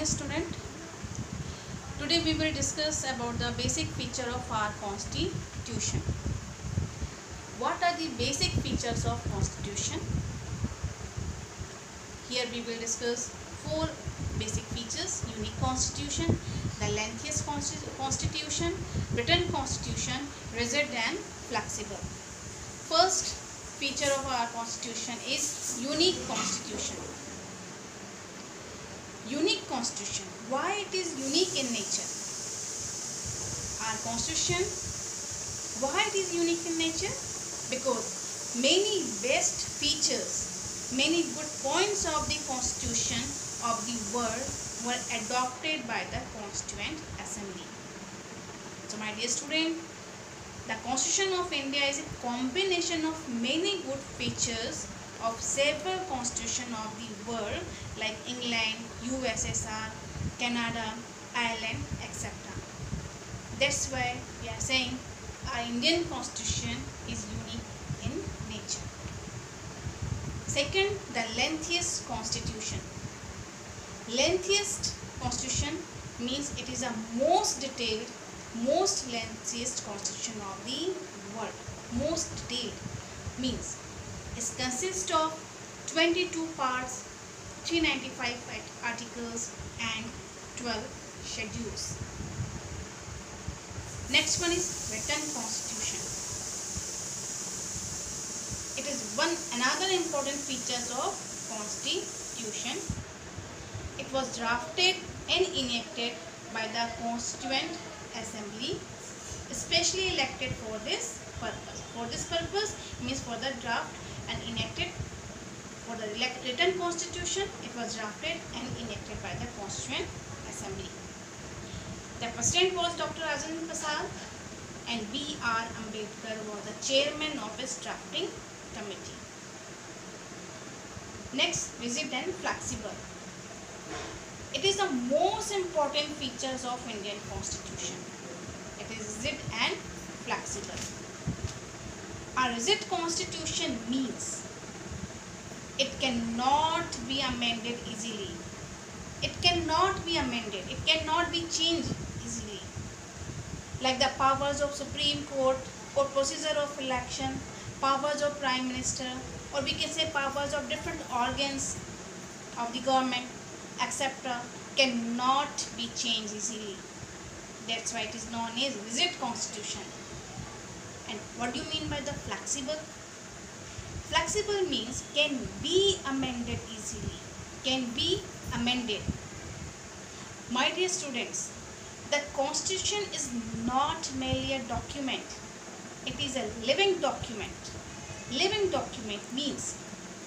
fine student. Today we will discuss about the basic feature of our constitution. What are the basic features of constitution? Here we will discuss four basic features: unique constitution, the lengthiest constitution, written constitution, rigid and flexible. First feature of our constitution is unique constitution. Unique constitution. Why it is unique in nature? Our constitution, why it is unique in nature? Because many best features, many good points of the constitution of the world were adopted by the Constituent Assembly. So my dear student, the Constitution of India is a combination of many good features of several constitutions of the world like England, USSR, Canada, Ireland, etc. That's why we are saying our Indian constitution is unique in nature. Second, the lengthiest constitution. Lengthiest constitution means it is the most detailed, most lengthiest constitution of the world. Most detailed means it consists of 22 parts, 395 articles and 12 schedules. Next one is written constitution. It is another important feature of constitution. It was drafted and enacted by the Constituent Assembly, especially elected for this purpose. For this purpose means for the draft and enacted. For the written constitution, it was drafted and enacted by the Constituent Assembly. The president was Dr. Rajendra Prasad and B.R. Ambedkar was the chairman of his drafting committee. Next, rigid and flexible. It is the most important features of Indian constitution. It is rigid and flexible. A rigid constitution means it cannot be amended easily. It cannot be amended. It cannot be changed easily. Like the powers of Supreme Court or procedure of election, powers of Prime Minister, or we can say powers of different organs of the government, etc. cannot be changed easily. That's why it is known as rigid constitution. And what do you mean by the flexible? Flexible means can be amended easily, can be amended. My dear students, the constitution is not merely a document. It is a living document. Living document means,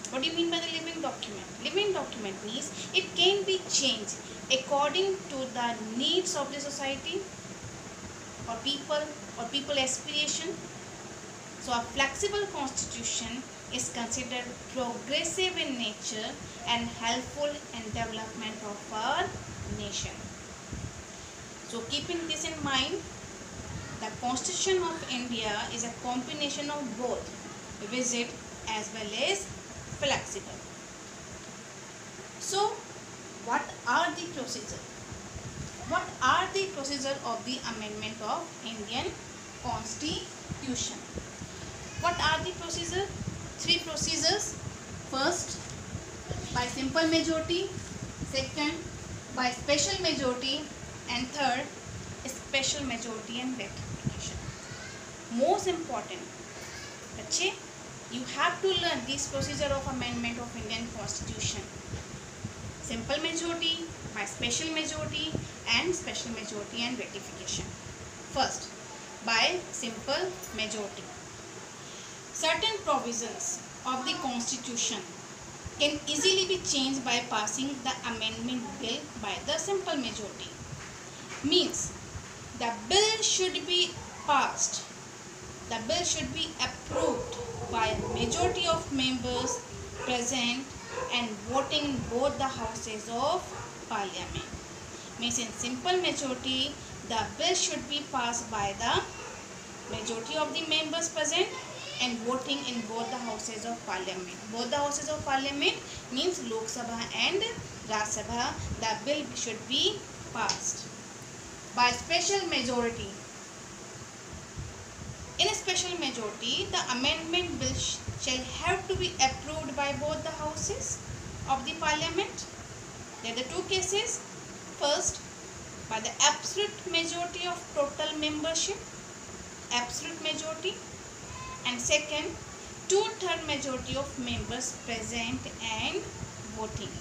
what do you mean by the living document? Living document means it can be changed according to the needs of the society or people aspiration. So a flexible constitution is considered progressive in nature and helpful in development of our nation. So keeping this in mind, the Constitution of India is a combination of both rigid as well as flexible. So what are the procedures? What are the procedures of the amendment of Indian Constitution? What are the procedures? Three procedures. First, by simple majority. Second, by special majority. And third, special majority and ratification. Most important, बच्चे, you have to learn this procedure of amendment of Indian Constitution. Simple majority, by special majority and special majority and ratification. First, by simple majority. Certain provisions of the Constitution can easily be changed by passing the amendment bill by the simple majority. Means the bill should be passed, the bill should be approved by a majority of members present and voting in both the houses of parliament. Means in simple majority, the bill should be passed by the majority of the members present and voting in both the houses of parliament. Both the houses of parliament means Lok Sabha and Rajya Sabha, the bill should be passed by special majority. In a special majority, the amendment bill shall have to be approved by both the houses of the parliament. There are the two cases. First, by the absolute majority of total membership, absolute majority, and second, 2/3 majority of members present and voting.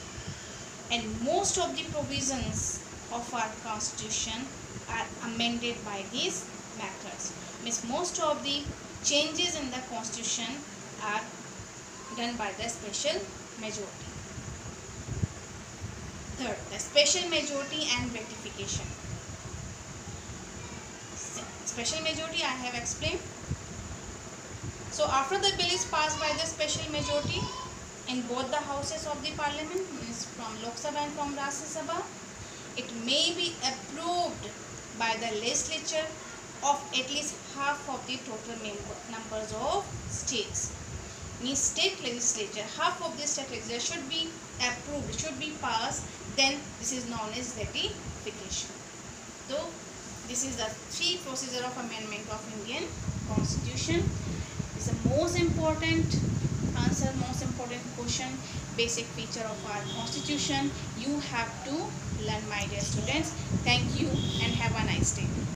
And most of the provisions of our constitution are amended by these methods. Means most of the changes in the constitution are done by the special majority. Third, the special majority and ratification. Special majority I have explained. So after the bill is passed by the special majority in both the houses of the parliament, means from Lok Sabha and from Rajya Sabha, it may be approved by the legislature of at least half of the total numbers of states. Means state legislature, half of the state legislature should be approved, should be passed, then this is known as ratification. So this is the three procedure of amendment of Indian Constitution. It's the most important answer, most important question, basic feature of our constitution. You have to learn, my dear students. Thank you and have a nice day.